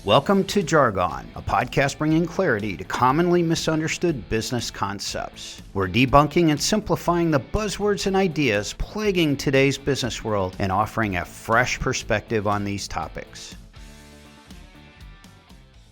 Welcome to Jargon, a podcast bringing clarity to commonly misunderstood business concepts. We're debunking and simplifying the buzzwords and ideas plaguing today's business world and offering a fresh perspective on these topics.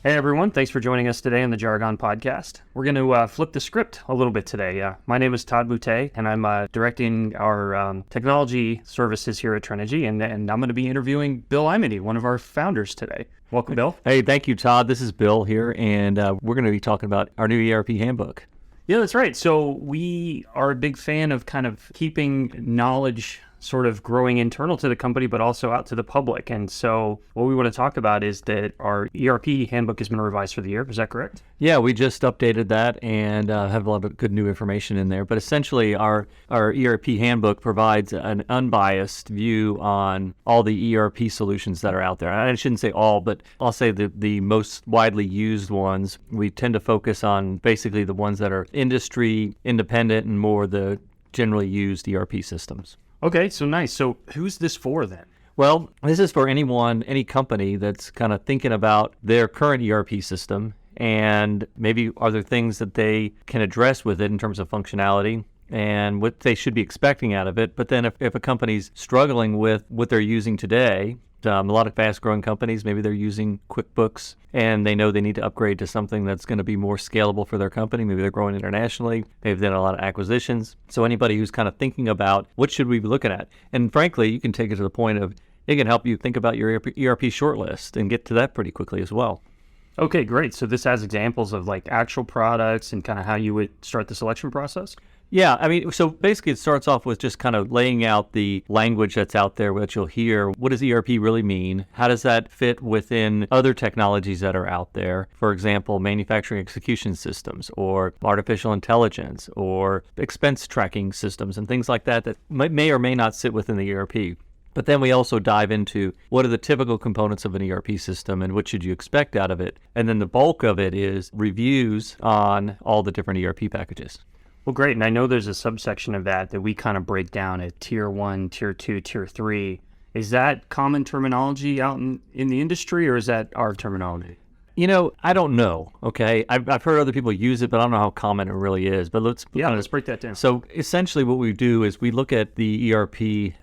Hey everyone, thanks for joining us today on the Jargon Podcast. We're going to flip the script a little bit today. My name is Todd Boutte, and I'm directing our technology services here at Trinergy, and I'm going to be interviewing Bill Imedy, one of our founders today. Welcome, Bill. Hey, thank you, Todd. This is Bill here, and we're going to be talking about our new ERP Handbook. Yeah, that's right. So we are a big fan of kind of keeping knowledge sort of growing internal to the company, but also out to the public. And so what we want to talk about is that our ERP handbook has been revised for the year. Is that correct? Yeah, we just updated that and have a lot of good new information in there. But essentially, our ERP handbook provides an unbiased view on all the ERP solutions that are out there. I shouldn't say all, but I'll say the most widely used ones. We tend to focus on basically the ones that are industry independent and more the generally used ERP systems. Okay, so nice. So who's this for then? Well, this is for any company that's kind of thinking about their current ERP system and maybe are there things that they can address with it in terms of functionality and what they should be expecting out of it. But then if a company's struggling with what they're using today, a lot of fast-growing companies, maybe they're using QuickBooks and they know they need to upgrade to something that's going to be more scalable for their company. Maybe they're growing internationally. They've done a lot of acquisitions. So anybody who's kind of thinking about what should we be looking at? And frankly, you can take it to the point of it can help you think about your ERP shortlist and get to that pretty quickly as well. Okay, great. So this has examples of like actual products and kind of how you would start the selection process? Yeah, I mean, so basically it starts off with just kind of laying out the language that's out there, what you'll hear. What does ERP really mean? How does that fit within other technologies that are out there? For example, manufacturing execution systems or artificial intelligence or expense tracking systems and things like that may or may not sit within the ERP. But then we also dive into what are the typical components of an ERP system and what should you expect out of it? And then the bulk of it is reviews on all the different ERP packages. Well, great. And I know there's a subsection of that we kind of break down at Tier 1, Tier 2, Tier 3. Is that common terminology out in the industry, or is that our terminology? You know, I don't know, okay? I've heard other people use it, but I don't know how common it really is. But let's break that down. So essentially what we do is we look at the ERP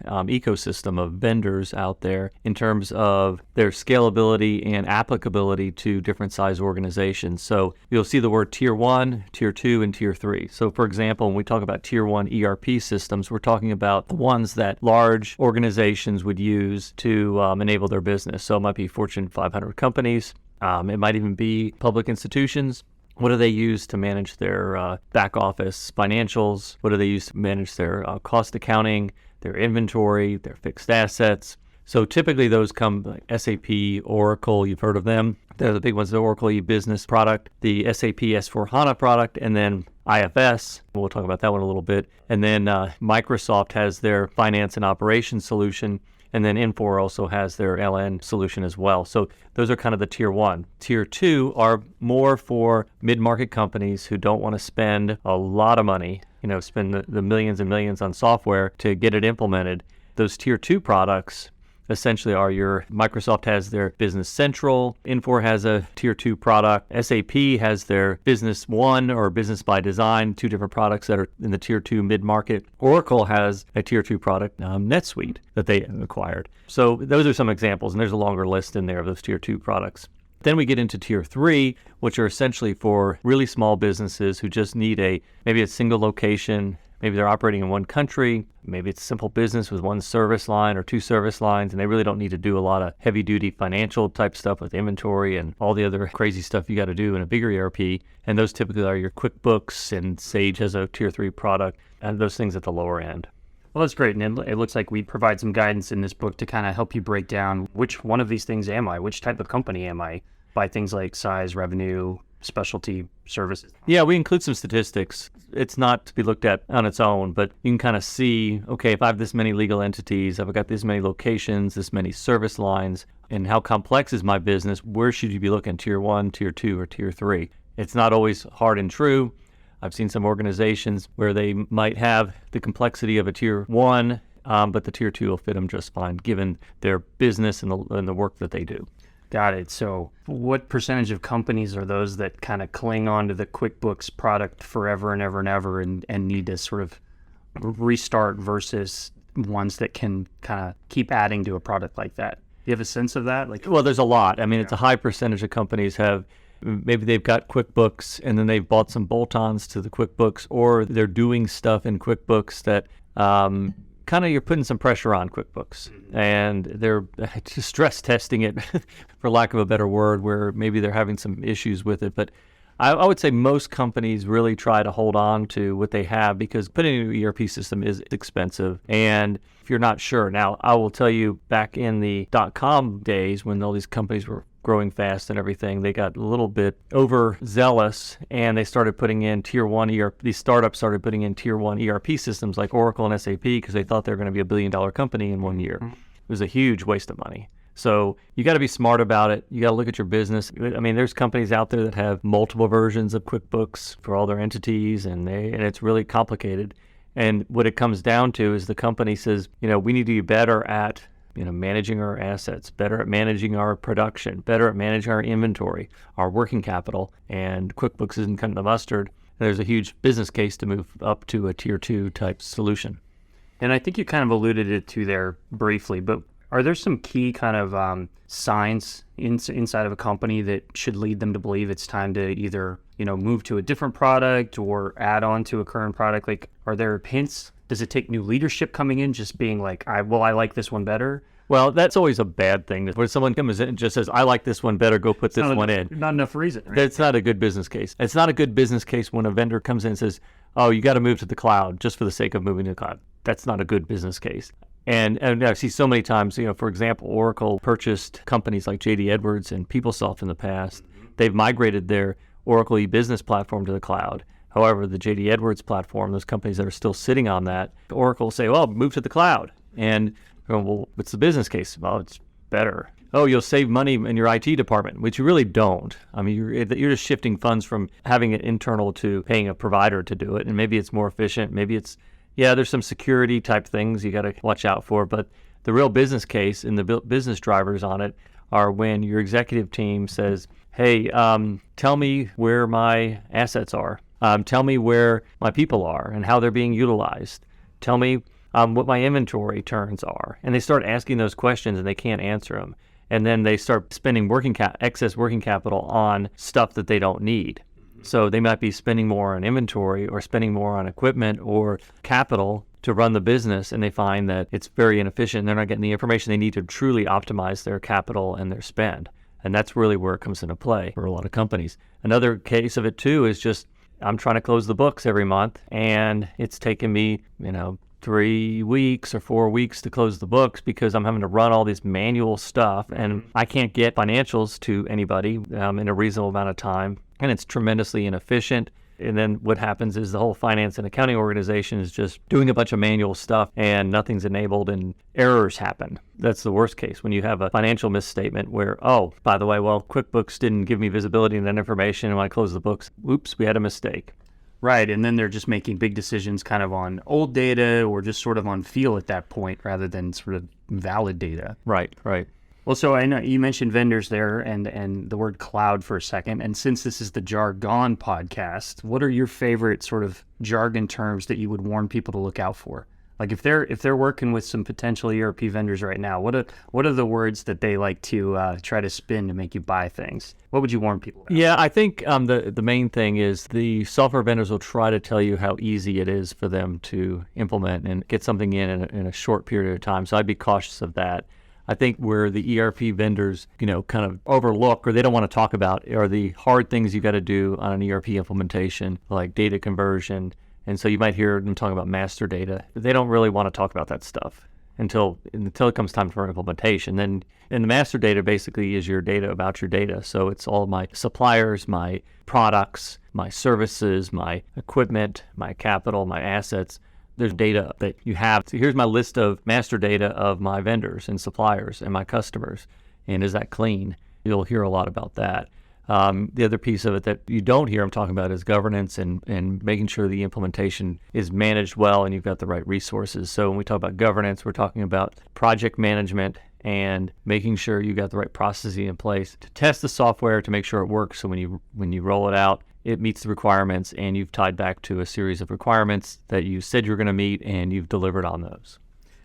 ecosystem of vendors out there in terms of their scalability and applicability to different size organizations. So you'll see the word Tier 1, Tier 2, and Tier 3. So for example, when we talk about Tier 1 ERP systems, we're talking about the ones that large organizations would use to enable their business. So it might be Fortune 500 companies. It might even be public institutions. What do they use to manage their back office financials? What do they use to manage their cost accounting, their inventory, their fixed assets? So typically those come like SAP, Oracle, you've heard of them. They're the big ones, the Oracle e-business product, the SAP S4HANA product, and then IFS. We'll talk about that one a little bit. And then Microsoft has their finance and operations solution. And then Infor also has their LN solution as well. So those are kind of the Tier 1. Tier 2 are more for mid-market companies who don't want to spend a lot of money, spend the millions and millions on software to get it implemented. Those Tier 2 products essentially are your Microsoft has their Business Central, Infor has a Tier 2 product, SAP has their Business One or Business by Design, two different products that are in the Tier 2 mid-market. Oracle has a Tier 2 product, NetSuite, that they acquired. So those are some examples, and there's a longer list in there of those Tier 2 products. Then we get into Tier 3, which are essentially for really small businesses who just need maybe a single location. Maybe they're operating in one country. Maybe it's a simple business with one service line or two service lines, and they really don't need to do a lot of heavy-duty financial type stuff with inventory and all the other crazy stuff you got to do in a bigger ERP. And those typically are your QuickBooks, and Sage has a Tier 3 product, and those things at the lower end. Well, that's great. And it looks like we provide some guidance in this book to kind of help you break down which one of these things am I, which type of company am I, by things like size, revenue, specialty services. Yeah, we include some statistics. It's not to be looked at on its own, but you can kind of see, okay, if I have this many legal entities, I've got this many locations, this many service lines, and how complex is my business, where should you be looking, Tier 1, Tier 2, or Tier 3? It's not always hard and true. I've seen some organizations where they might have the complexity of a Tier 1, but the Tier 2 will fit them just fine, given their business and the work that they do. Got it. So what percentage of companies are those that kind of cling on to the QuickBooks product forever and ever and ever and need to sort of restart versus ones that can kind of keep adding to a product like that? Do you have a sense of that? Well, there's a lot. I mean, it's a high percentage of companies have, maybe they've got QuickBooks and then they've bought some bolt-ons to the QuickBooks, or they're doing stuff in QuickBooks that kind of you're putting some pressure on QuickBooks, and they're just stress testing it, for lack of a better word, where maybe they're having some issues with it. But I would say most companies really try to hold on to what they have, because putting a new ERP system is expensive. And if you're not sure, now I will tell you, back in the .com days when all these companies were growing fast and everything, they got a little bit overzealous and they started putting in tier one ERP. These startups started putting in tier one ERP systems like Oracle and SAP because they thought they were going to be a $1 billion company in 1 year. It was a huge waste of money. So you got to be smart about it. You got to look at your business. I mean, there's companies out there that have multiple versions of QuickBooks for all their entities, and it's really complicated. And what it comes down to is the company says, we need to be better at managing our assets, better at managing our production, better at managing our inventory, our working capital, and QuickBooks isn't cutting the mustard. There's a huge business case to move up to a tier 2 type solution. And I think you kind of alluded it to there briefly, but are there some key kind of signs inside of a company that should lead them to believe it's time to either, move to a different product or add on to a current product? Like, are there hints? Does it take new leadership coming in, just being like, I like this one better? Well, that's always a bad thing. When someone comes in and just says, I like this one better, go put this one in. Not enough reason, right? That's not a good business case. It's not a good business case when a vendor comes in and says, oh, you got to move to the cloud just for the sake of moving to the cloud. That's not a good business case. And I see so many times, for example, Oracle purchased companies like JD Edwards and PeopleSoft in the past. They've migrated their Oracle e-business platform to the cloud. However, the JD Edwards platform, those companies that are still sitting on that, Oracle say, well, move to the cloud. And, well, what's the business case? Well, it's better. Oh, you'll save money in your IT department, which you really don't. I mean, you're just shifting funds from having it internal to paying a provider to do it. And maybe it's more efficient. Maybe it's, there's some security type things you got to watch out for. But the real business case and the business drivers on it are when your executive team says, hey, tell me where my assets are. Tell me where my people are and how they're being utilized. Tell me what my inventory turns are. And they start asking those questions and they can't answer them. And then they start spending excess working capital on stuff that they don't need. So they might be spending more on inventory or spending more on equipment or capital to run the business, and they find that it's very inefficient. They're not getting the information they need to truly optimize their capital and their spend. And that's really where it comes into play for a lot of companies. Another case of it too is just, I'm trying to close the books every month, and it's taken me, 3 weeks or 4 weeks to close the books because I'm having to run all this manual stuff, and I can't get financials to anybody in a reasonable amount of time, and it's tremendously inefficient. And then what happens is the whole finance and accounting organization is just doing a bunch of manual stuff and nothing's enabled and errors happen. That's the worst case when you have a financial misstatement where, oh, by the way, well, QuickBooks didn't give me visibility in that information, and when I close the books, oops, we had a mistake. Right, and then they're just making big decisions kind of on old data or just sort of on feel at that point rather than sort of valid data. Right. Well, so I know you mentioned vendors there and the word cloud for a second. And since this is the Jargon podcast, what are your favorite sort of jargon terms that you would warn people to look out for? Like if they're working with some potential ERP vendors right now, what are the words that they like to try to spin to make you buy things? What would you warn people about? Yeah, I think the main thing is the software vendors will try to tell you how easy it is for them to implement and get something in a short period of time. So I'd be cautious of that. I think where the ERP vendors, kind of overlook or they don't want to talk about are the hard things you got to do on an ERP implementation, like data conversion. And so you might hear them talking about master data. They don't really want to talk about that stuff until it comes time for implementation. And the master data basically is your data about your data. So it's all my suppliers, my products, my services, my equipment, my capital, my assets. There's data that you have. So here's my list of master data of my vendors and suppliers and my customers. And is that clean? You'll hear a lot about that. The other piece of it that you don't hear them talking about is governance and making sure the implementation is managed well and you've got the right resources. So when we talk about governance, we're talking about project management and making sure you got the right processing in place to test the software to make sure it works. So when you roll it out, it meets the requirements, and you've tied back to a series of requirements that you said you're going to meet, and you've delivered on those.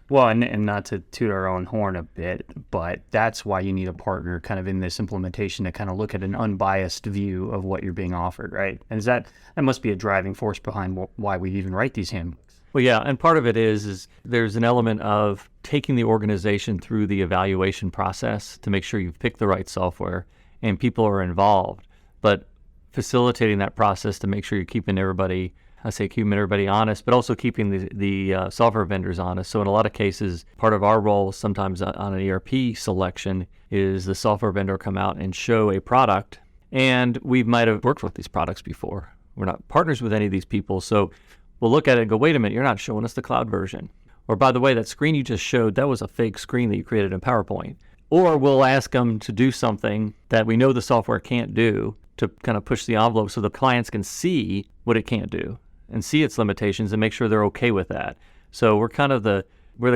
Well, and not to toot our own horn a bit, but that's why you need a partner kind of in this implementation to kind of look at an unbiased view of what you're being offered, right? And that must be a driving force behind why we even write these handbooks. Well, yeah, and part of it is there's an element of taking the organization through the evaluation process to make sure you've picked the right software and people are involved, but facilitating that process to make sure you're keeping everybody honest, but also keeping the software vendors honest. So in a lot of cases, part of our role sometimes on an ERP selection is the software vendor come out and show a product, and we might have worked with these products before. We're not partners with any of these people, so we'll look at it and go, wait a minute, you're not showing us the cloud version. Or by the way, that screen you just showed, that was a fake screen that you created in PowerPoint. Or we'll ask them to do something that we know the software can't do to kind of push the envelope so the clients can see what it can't do and see its limitations and make sure they're okay with that. So we're kind of the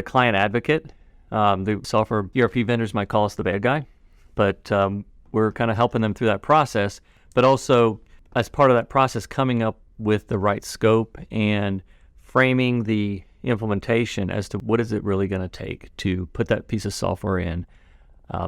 client advocate. The software ERP vendors might call us the bad guy, but we're kind of helping them through that process, but also as part of that process, coming up with the right scope and framing the implementation as to what is it really going to take to put that piece of software in.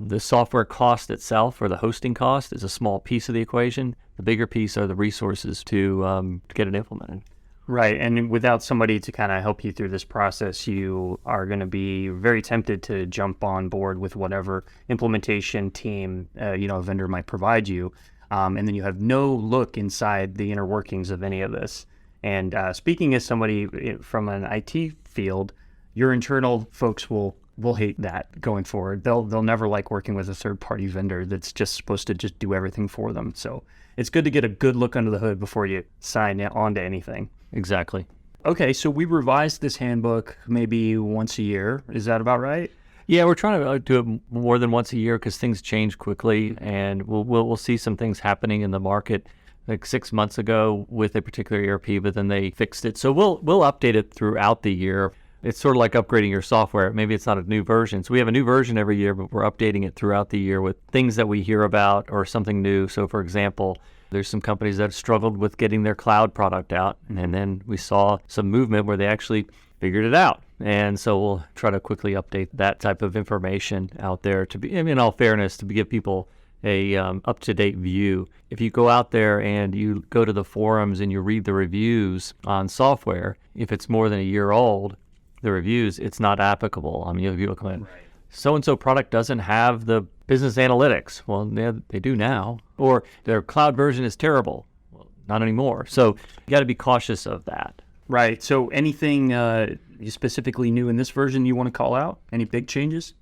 The software cost itself, or the hosting cost, is a small piece of the equation. The bigger piece are the resources to get it implemented. Right, and without somebody to kind of help you through this process, you are going to be very tempted to jump on board with whatever implementation team a vendor might provide you, and then you have no look inside the inner workings of any of this. And speaking as somebody from an IT field, your internal folks will hate that going forward. They'll never like working with a third-party vendor that's just supposed to just do everything for them. So it's good to get a good look under the hood before you sign on to anything. Exactly. Okay, so we revised this handbook maybe once a year. Is that about right? Yeah, we're trying to do it more than once a year because things change quickly, and we'll see some things happening in the market. Like 6 months ago with a particular ERP, but then they fixed it. So we'll update it throughout the year. It's sort of like upgrading your software. Maybe it's not a new version. So we have a new version every year, but we're updating it throughout the year with things that we hear about or something new. So for example, there's some companies that struggled with getting their cloud product out. And then we saw some movement where they actually figured it out. And so we'll try to quickly update that type of information out there to be, in all fairness, to give people a up-to-date view. If you go out there and you go to the forums and you read the reviews on software, if it's more than a year old, the reviews, it's not applicable. I mean, if you look at so-and-so product doesn't have the business analytics. Well, they do now. Or their cloud version is terrible. Well, not anymore. So you got to be cautious of that. Right. So anything specifically new in this version you want to call out? Any big changes?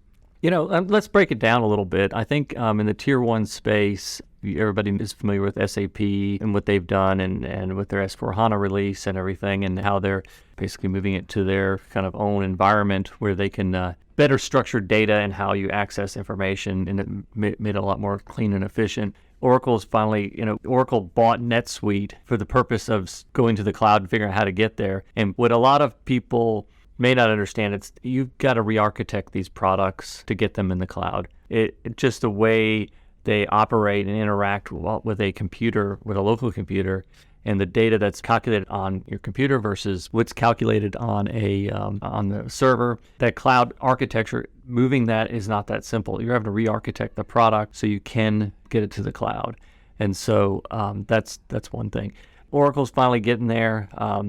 Let's break it down a little bit. I think in the Tier 1 space, everybody is familiar with SAP and what they've done and with their S/4HANA release and everything, and how they're basically moving it to their kind of own environment where they can better structure data and how you access information, and it made it a lot more clean and efficient. Oracle's finally, Oracle bought NetSuite for the purpose of going to the cloud and figuring out how to get there. And what a lot of people may not understand, it's you've got to re-architect these products to get them in the cloud. It just the way they operate and interact with a computer, with a local computer, and the data that's calculated on your computer versus what's calculated on on the server. That cloud architecture, moving that is not that simple. You're having to re-architect the product so you can get it to the cloud, and so that's one thing. Oracle's finally getting there.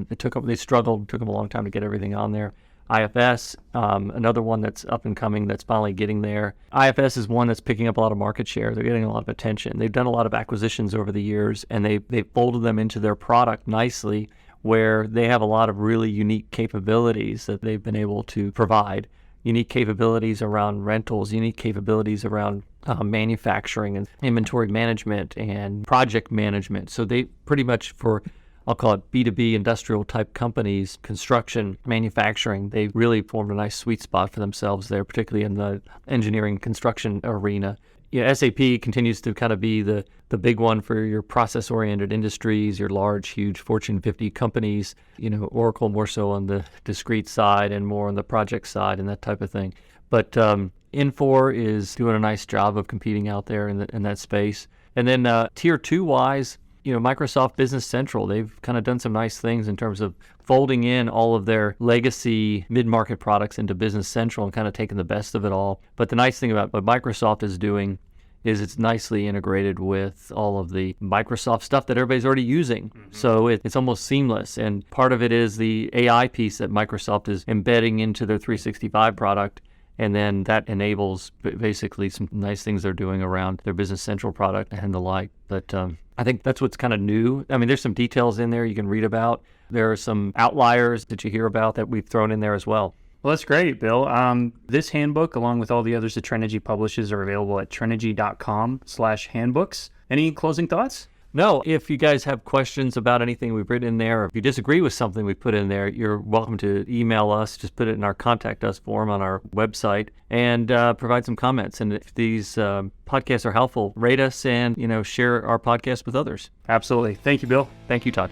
They struggled. It took them a long time to get everything on there. IFS, another one that's up and coming that's finally getting there. IFS is one that's picking up a lot of market share. They're getting a lot of attention. They've done a lot of acquisitions over the years, and they've folded them into their product nicely, where they have a lot of really unique capabilities that they've been able to provide. Unique capabilities around rentals, unique capabilities around manufacturing and inventory management and project management. So they pretty much, for I'll call it B2B industrial type companies, construction, manufacturing, they really formed a nice sweet spot for themselves there, particularly in the engineering construction arena. SAP continues to kind of be the big one for your process-oriented industries, your large, huge Fortune 50 companies. Oracle more so on the discrete side and more on the project side and that type of thing. But Infor is doing a nice job of competing out there in that space. And then tier 2 wise, Microsoft Business Central, they've kind of done some nice things in terms of folding in all of their legacy mid-market products into Business Central and kind of taking the best of it all. But the nice thing about what Microsoft is doing is it's nicely integrated with all of the Microsoft stuff that everybody's already using. Mm-hmm. So it's almost seamless. And part of it is the AI piece that Microsoft is embedding into their 365 product. And then that enables basically some nice things they're doing around their Business Central product and the like. But I think that's what's kind of new. I mean, there's some details in there you can read about. There are some outliers that you hear about that we've thrown in there as well. Well, that's great, Bill. This handbook, along with all the others that Trenergy publishes, are available at trenergy.com/handbooks. Any closing thoughts? No, if you guys have questions about anything we've written in there, or if you disagree with something we put in there, you're welcome to email us. Just put it in our Contact Us form on our website and provide some comments. And if these podcasts are helpful, rate us and share our podcast with others. Absolutely. Thank you, Bill. Thank you, Todd.